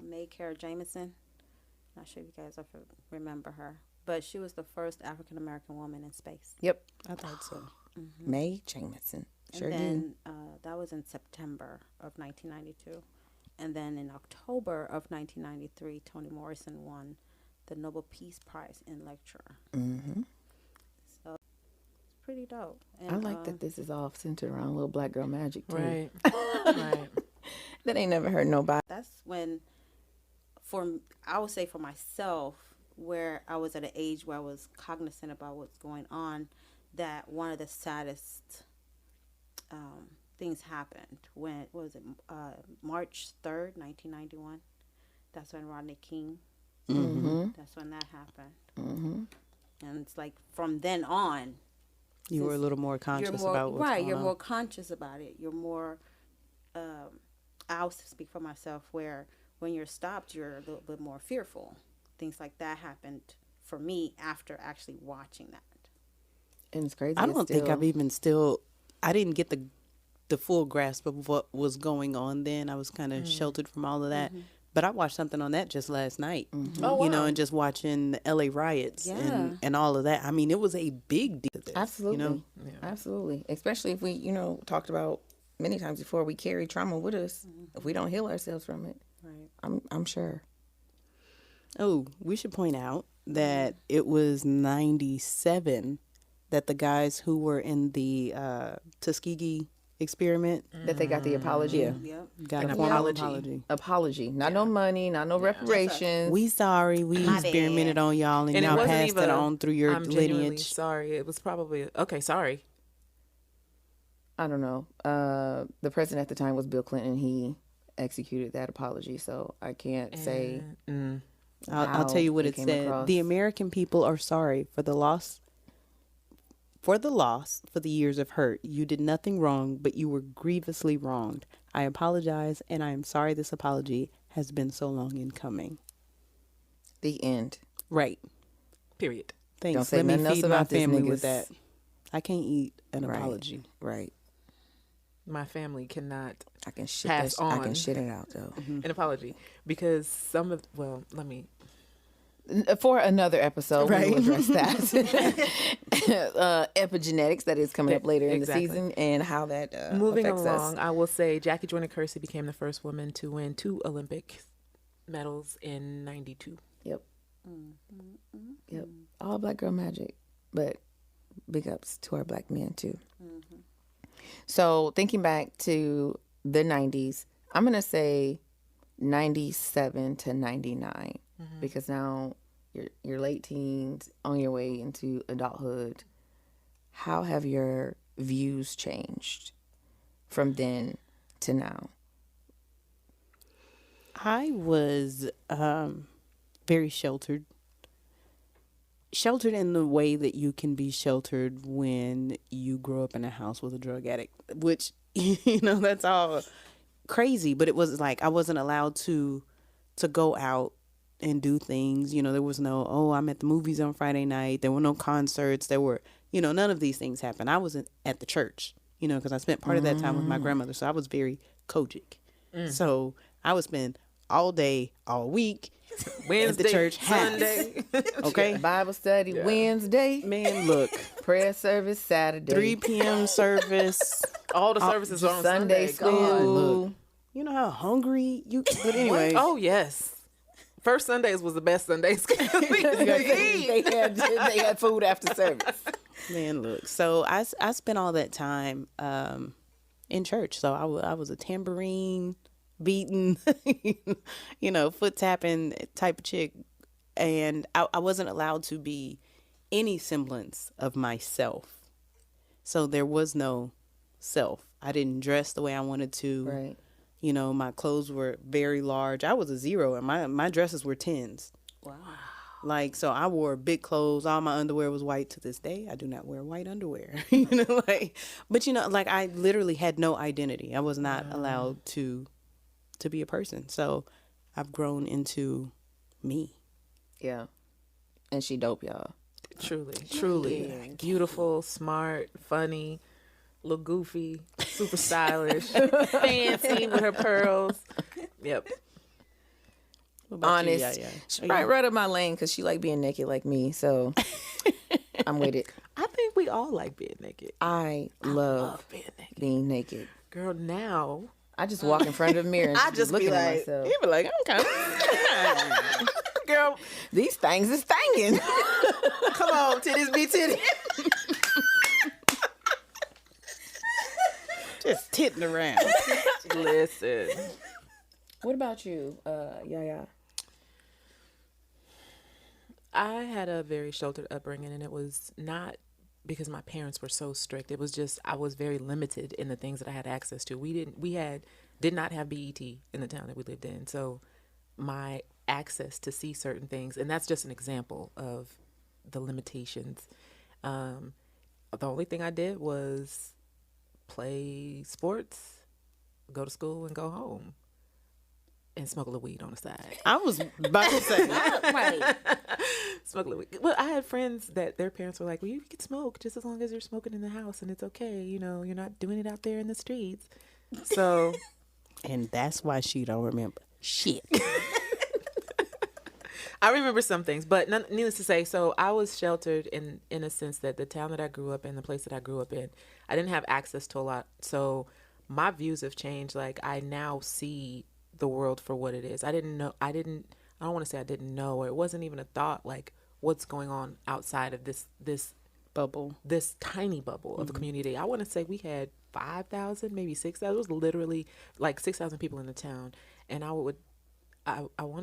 May Cara Jameson. Not sure if you guys remember her, but she was the first African American woman in space. Yep. I thought so. May Jameson. Sure And do. then that was in September of 1992. And then in October of 1993, Toni Morrison won the Nobel Peace Prize in literature. Mm-hmm. So it's pretty dope. And, I like that this is all centered around little black girl magic too. Right. Right. That ain't never hurt nobody. That's when, I would say for myself, where I was at an age where I was cognizant about what's going on, that one of the saddest things happened when, March 3rd, 1991. That's when Rodney King, that's when that happened. Mm-hmm. And it's like from then on, You were a little more conscious about what's right. going You're on. more conscious about it. You're more. I'll speak for myself. Where when you're stopped, you're a little bit more fearful. Things like that happened for me after actually watching that. And it's crazy. I don't think I've even I didn't get the full grasp of what was going on then. I was kind of sheltered from all of that. But I watched something on that just last night, Oh, wow. and just watching the LA riots and all of that. I mean, it was a big deal. Absolutely. Absolutely. Especially if we, talked about many times before, we carry trauma with us. If we don't heal ourselves from it, Right. I'm sure. Oh, we should point out that it was 97 that the guys who were in the Tuskegee experiment That they got the apology. Yep. got An a formal apology. Apology. Not no money, not no reparations. We sorry, we My experimented bad. on y'all, and And it y'all wasn't passed even it on through your I'm genuinely lineage. sorry. It was probably okay. Sorry. I don't know. The president at the time was Bill Clinton. He executed that apology, so I can't say. I'll how tell you what it it came said. across. The American people are sorry for the loss. For the years of hurt. You did nothing wrong, but you were grievously wronged. I apologize, and I am sorry this apology has been so long in coming. The end. Right. Period. Thanks. Don't say Let me nothing else feed my about this, family with niggas. that. I can't eat an Right. apology. Right. My family cannot I can shit Pass that. I can on. shit it out though. an apology because let me. For another episode, we will Right. address that. Epigenetics that is coming up later in Exactly. the season, and how that Moving affects along, us. I will say Jackie Joyner Kersee became the first woman to win 2 Olympic medals in '92. Yep. Yep. All black girl magic, but big ups to our black men too. So thinking back to the 90s, I'm gonna say 97 to 99 because now you're late teens on your way into adulthood. How have your views changed from then to now? I was very sheltered. Sheltered in the way that you can be sheltered when you grow up in a house with a drug addict, which, that's all crazy. But it was like I wasn't allowed to go out and do things. There was no, I'm at the movies on Friday night. There were no concerts. There were, none of these things happened. I wasn't at the church, because I spent part of that time with my grandmother. So I was very Kojic. So I would spend all day, all week Wednesday, the church hats. Sunday. Okay. Bible study Wednesday. Man, look. Prayer service Saturday. 3 p.m. service. All the services are on Sunday Sunday. school. God. Look. You know how hungry you... But anyway. Oh, yes. First Sundays was the best Sundays. they had food after service. Man, look. So I spent all that time in church. So I was a tambourine beating, foot tapping type of chick. And I wasn't allowed to be any semblance of myself. So there was no self. I didn't dress the way I wanted to. Right. My clothes were very large. I was a 0 and my dresses were 10s. Wow. So I wore big clothes. All my underwear was white. To this day, I do not wear white underwear. But I literally had no identity. I was not allowed to be a person. So I've grown into me. Yeah. And she dope, y'all. Truly. Yeah. Beautiful, smart, funny, little goofy, super stylish, fancy with her pearls. Yep. Honest. Yeah. She right up my lane because she like being naked like me. So I'm with it. I think we all like being naked. I love being naked. being naked. Girl, now I just walk in front of the mirror and I just just looking be at like, myself. You be like, I'm kind girl, These things is stinging. come on, titties be titties. just titting around. Listen. What about you, Yaya? I had a very sheltered upbringing, and it was not because my parents were so strict. It was just I was very limited in the things that I had access to. We did not have BET in the town that we lived in, so my access to see certain things, and that's just an example of the limitations. The only thing I did was play sports, go to school, and go home. And smoke a little weed on the side. I was about to say. Right. Smoke a little weed. Well, I had friends that their parents were like, well, you can smoke just as long as you're smoking in the house and it's okay. You're not doing it out there in the streets. So. And that's why she don't remember shit. I remember some things, but needless to say, so I was sheltered in a sense that the town that I grew up in, the place that I grew up in, I didn't have access to a lot. So my views have changed. Like, I now see the world for what it is. I don't want to say I didn't know, or it wasn't even a thought, like, what's going on outside of this Bubble. This tiny bubble of a community. I want to say we had 5,000, maybe 6,000. It was literally like 6,000 people in the town. And I want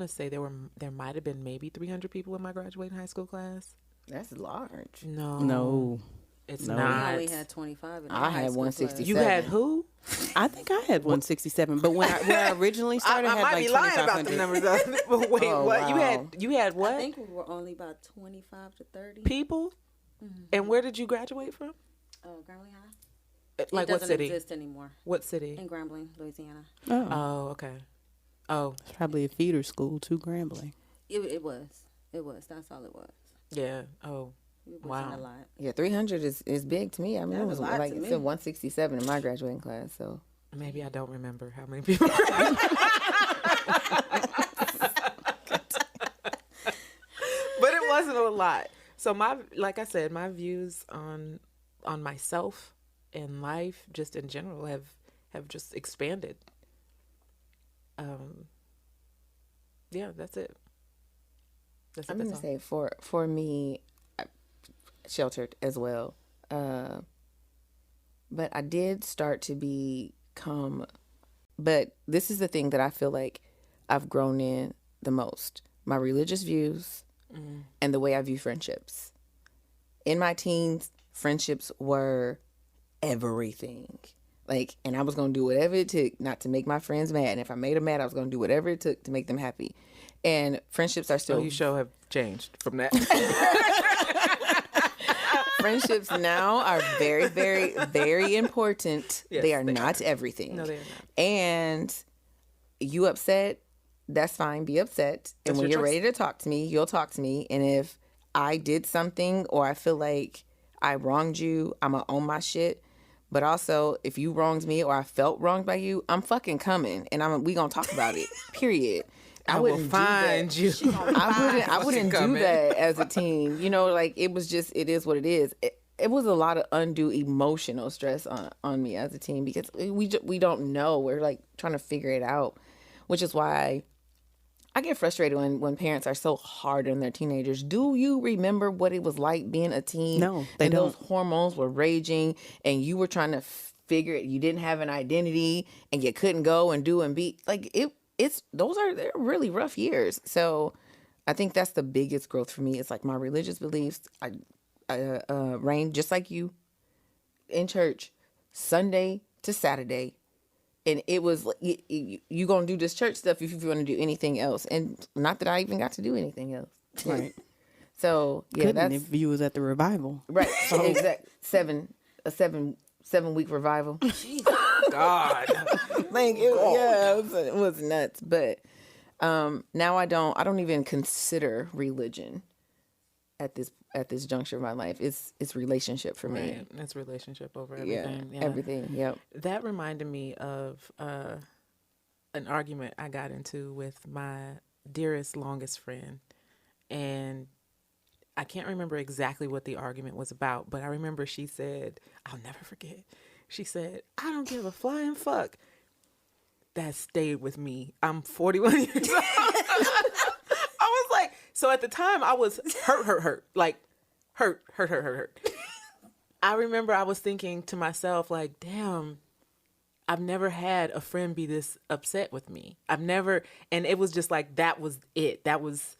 to say there might have been maybe 300 people in my graduating high school class. That's large. No. It's We not. only had 25 in I our had high school 167. You had who? I think I had 167, but when I originally started, I had might like be lying about the 2,500. numbers. But wait, Oh, what? wow. You had class. what? I think we were only about 25 to 30. People? Mm-hmm. And where did you graduate from? Grambling High. Like it what doesn't city? exist anymore. What city? In Grambling, Louisiana. Oh, okay. Oh, It's probably a feeder school to Grambling. It was. That's all it was. yeah. Oh, It wasn't wow. a lot. Yeah, 300 is big to me. I mean, That it was was a lot like to it me. said 167 in my graduating class. So Maybe I don't remember how many people. But it wasn't a lot. So like I said, my views on myself and life, just in general, have just expanded. Yeah, that's it. I'm gonna say for me, sheltered as well. But I did start to become. But this is the thing that I feel like I've grown in the most: my religious views and the way I view friendships. In my teens, friendships were everything. Like, and I was gonna do whatever it took not to make my friends mad. And if I made them mad, I was gonna do whatever it took to make them happy. And friendships are still. So you sure have changed from that. Friendships now are very, very, very important. Yes, they are not everything. No, they are not. And you upset, that's fine. Be upset. And That's when your you're choice. ready to talk to me, you'll talk to me. And if I did something or I feel like I wronged you, I'm going to own my shit. But also, if you wronged me or I felt wronged by you, I'm fucking coming. And we going to talk about it, period. I will find you. I wouldn't do coming. that as a teen. You know, like it was just, it is what it is. It was a lot of undue emotional stress on me as a teen because we don't know. We're like trying to figure it out, which is why I get frustrated when parents are so hard on their teenagers. Do you remember what it was like being a teen? No, they and don't. Those hormones were raging and you were trying to figure it. You didn't have an identity and you couldn't go and do and be like it. They're really rough years. So I think that's the biggest growth for me. It's like my religious beliefs. I reigned just like you in church, Sunday to Saturday. And it was, you going to do this church stuff if you want to do anything else. And not that I even got to do anything else. Right. So, yeah, Couldn't that's... if you was at the revival. Right. So, exact. 7-week revival. God. Like, it was nuts. But now I don't even consider religion at this juncture of my life. It's relationship for me. Right. It's relationship over everything. Yeah, everything. Yep. That reminded me of an argument I got into with my dearest, longest friend. And I can't remember exactly what the argument was about, but I remember she said, I'll never forget. She said, I don't give a flying fuck. That stayed with me. I'm 41 years old. I was like, so at the time I was hurt. Like, hurt. I remember I was thinking to myself, like, damn, I've never had a friend be this upset with me. And it was just like, that was it. That was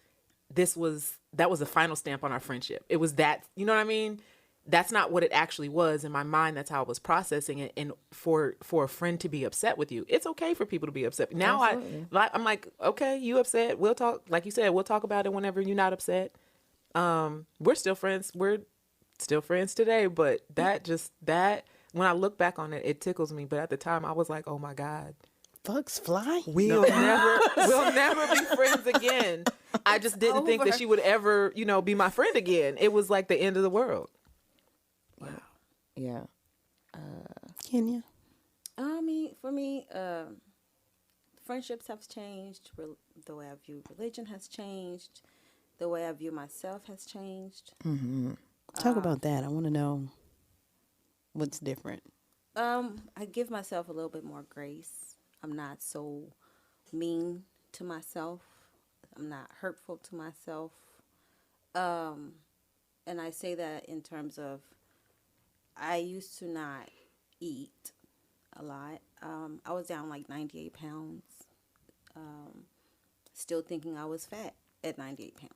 the final stamp on our friendship. It was that, you know what I mean? That's not what it actually was. In my mind, that's how I was processing it. And for a friend to be upset with you, it's okay for people to be upset. Now I'm like, okay, you upset. We'll talk. Like you said, we'll talk about it whenever you're not upset. We're still friends. We're still friends today. But that when I look back on it, it tickles me. But at the time, I was like, oh my God, Bugs fly. we'll never be friends again. I just didn't think that she would ever, be my friend again. It was like the end of the world. Wow. Yeah. Kenya. For me, friendships have changed. The way I view religion has changed. The way I view myself has changed. Mm-hmm. Talk about that. I want to know what's different. I give myself a little bit more grace. I'm not so mean to myself. I'm not hurtful to myself. And I say that in terms of I used to not eat a lot. I was down like 98 pounds. Still thinking I was fat at 98 pounds.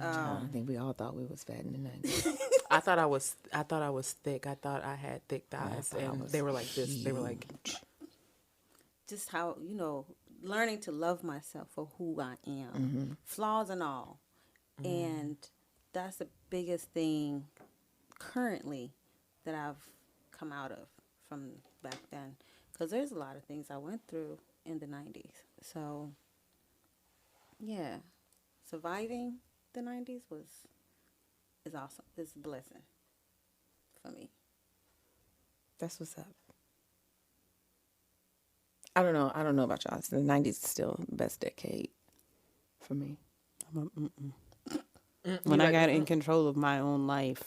I think we all thought we was fat in the 90s. I thought I was thick. I thought I had thick thighs, and they were like this. Huge. They were like, Just how, learning to love myself for who I am, flaws and all. And that's the biggest thing currently that I've come out of from back then. Because there's a lot of things I went through in the 90s. So, yeah, surviving the 90s is awesome. It's a blessing for me. That's what's up. I don't know about y'all. The 90s is still the best decade for me. When I got in control of my own life.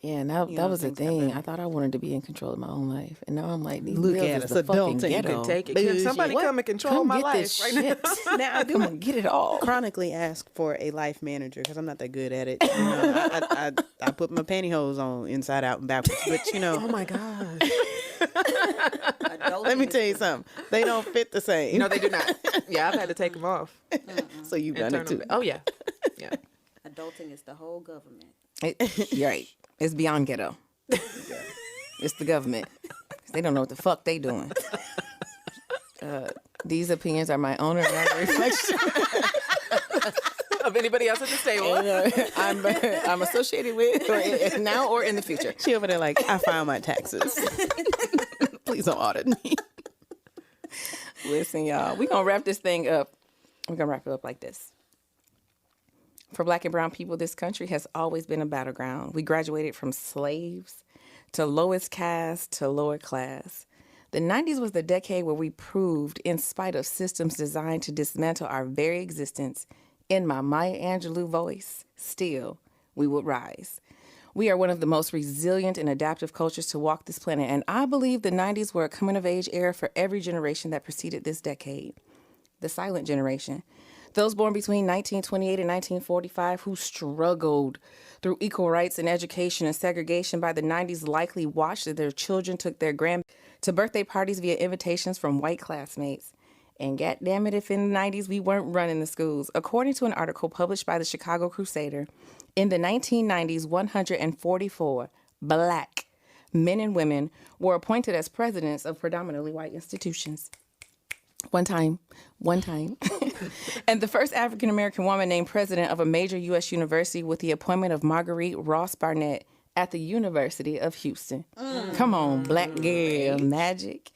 Yeah, and that was the thing. I thought I wanted to be in control of my own life. And now I'm like, these Look bills at is us, the fucking adulting. You ghetto. take it. Can somebody come and control my life right now? Now I do Come on, get it all. chronically ask for a life manager because I'm not that good at it. I put my pantyhose on inside out and backwards, but Oh my God. let me tell you something. They don't fit the same. No, they do not. Yeah, I've had to take them off. So you've and done it turn too. them. Oh yeah, yeah. Adulting is the whole government. You're right. It's beyond ghetto. It's the government. They don't know what the fuck they doing. These opinions are my own and not a reflection Of anybody else at this table. I'm associated with now or in the future. She over there like, I filed my taxes. Please don't audit me. Listen, y'all, we're going to wrap this thing up. We're going to wrap it up like this. For Black and brown people, this country has always been a battleground. We graduated from slaves to lowest caste to lower class. The 90s was the decade where we proved, in spite of systems designed to dismantle our very existence, in my Maya Angelou voice, still, we would rise. We are one of the most resilient and adaptive cultures to walk this planet, and I believe the 90s were a coming-of-age era for every generation that preceded this decade. The silent generation. Those born between 1928 and 1945 who struggled through equal rights and education and segregation by the 90s likely watched as their children took their to birthday parties via invitations from white classmates. And goddammit, if in the 90s we weren't running the schools. According to an article published by the Chicago Crusader, in the 1990s, 144 Black men and women were appointed as presidents of predominantly white institutions. One time. And the first African-American woman named president of a major U.S. university with the appointment of Marguerite Ross Barnett at the University of Houston. Come on, Black girl magic.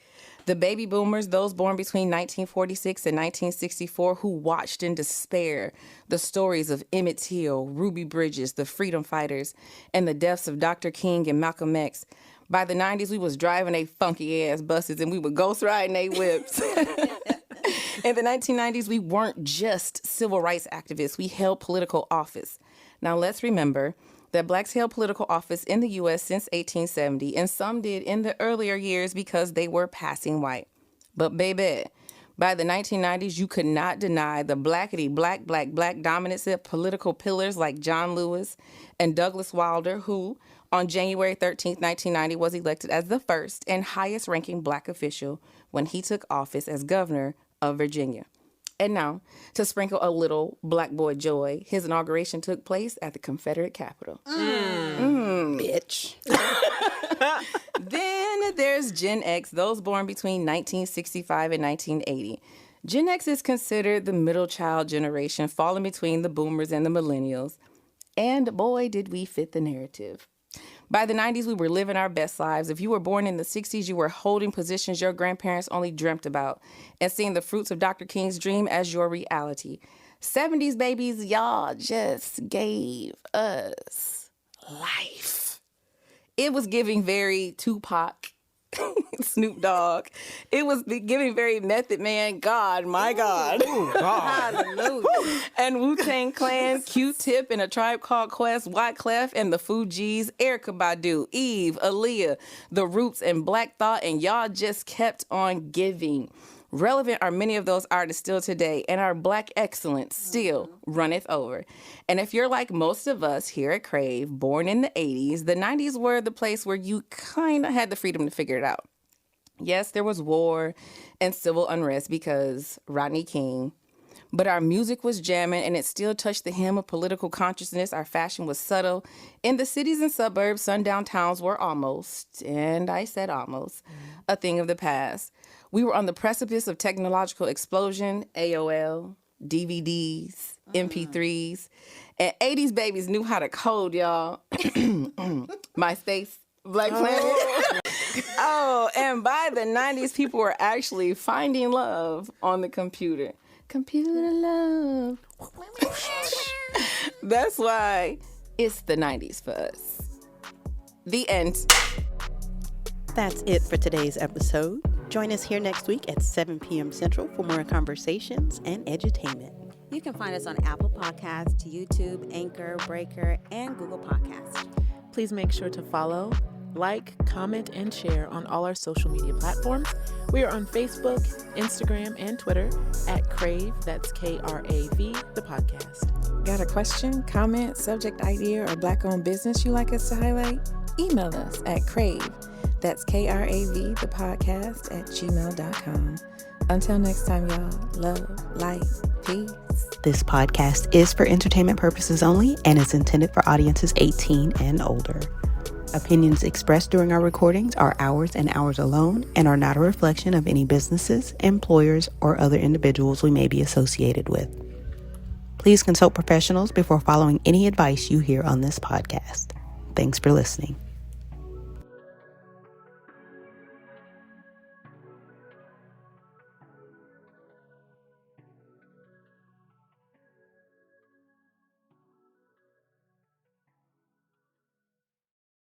The baby boomers, those born between 1946 and 1964, who watched in despair the stories of Emmett Till, Ruby Bridges, the freedom fighters, and the deaths of Dr. King and Malcolm X. By the 90s, we was driving they funky-ass buses, and we were ghost riding they whips. In the 1990s, we weren't just civil rights activists. We held political office. Now, let's remember that blacks held political office in the U.S. since 1870, and some did in the earlier years because they were passing white. But baby, by the 1990s, you could not deny the black dominance of political pillars like John Lewis and Douglas Wilder, who on January 13th, 1990, was elected as the first and highest-ranking black official when he took office as governor of Virginia. And now, to sprinkle a little black boy joy, his inauguration took place at the Confederate Capitol. Bitch. Then there's Gen X, those born between 1965 and 1980. Gen X is considered the middle child generation, falling between the boomers and the millennials. And boy, did we fit the narrative. By the 90s, we were living our best lives. If you were born in the 60s, you were holding positions your grandparents only dreamt about and seeing the fruits of Dr. King's dream as your reality. 70s babies, y'all just gave us life. It was giving very Tupac, Snoop Dogg. It was giving very Method Man, God, my God. Oh, God. Hallelujah. And Wu-Tang Clan, Q-Tip, and A Tribe Called Quest, Wyclef, and the Fugees, Erykah Badu, Eve, Aaliyah, The Roots, and Black Thought, and y'all just kept on giving. Relevant are many of those artists still today, and our black excellence still runneth over. And if you're like most of us here at Crave, born in the 80s, the 90s were the place where you kind of had the freedom to figure it out. Yes, there was war and civil unrest because Rodney King, but our music was jamming and it still touched the hem of political consciousness. Our fashion was subtle. In the cities and suburbs, sundown towns were almost, and I said almost, a thing of the past. We were on the precipice of technological explosion, AOL, DVDs, MP3s, and 80s babies knew how to code, y'all. MySpace, Black Planet. Oh, and by the 90s, people were actually finding love on the computer. Computer love. That's why it's the 90s for us. The end. That's it for today's episode. Join us here next week at 7 p.m. Central for more conversations and edutainment. You can find us on Apple Podcasts, YouTube, Anchor, Breaker, and Google Podcasts. Please make sure to follow, like, comment, and share on all our social media platforms. We are on Facebook, Instagram, and Twitter at Crave, that's K-R-A-V, the podcast. Got a question, comment, subject idea, or black-owned business you'd like us to highlight? Email us at Crave, that's K-R-A-V, the podcast, at gmail.com. Until next time, y'all, love, light, peace. This podcast is for entertainment purposes only and is intended for audiences 18 and older. Opinions expressed during our recordings are ours and ours alone and are not a reflection of any businesses, employers, or other individuals we may be associated with. Please consult professionals before following any advice you hear on this podcast. Thanks for listening.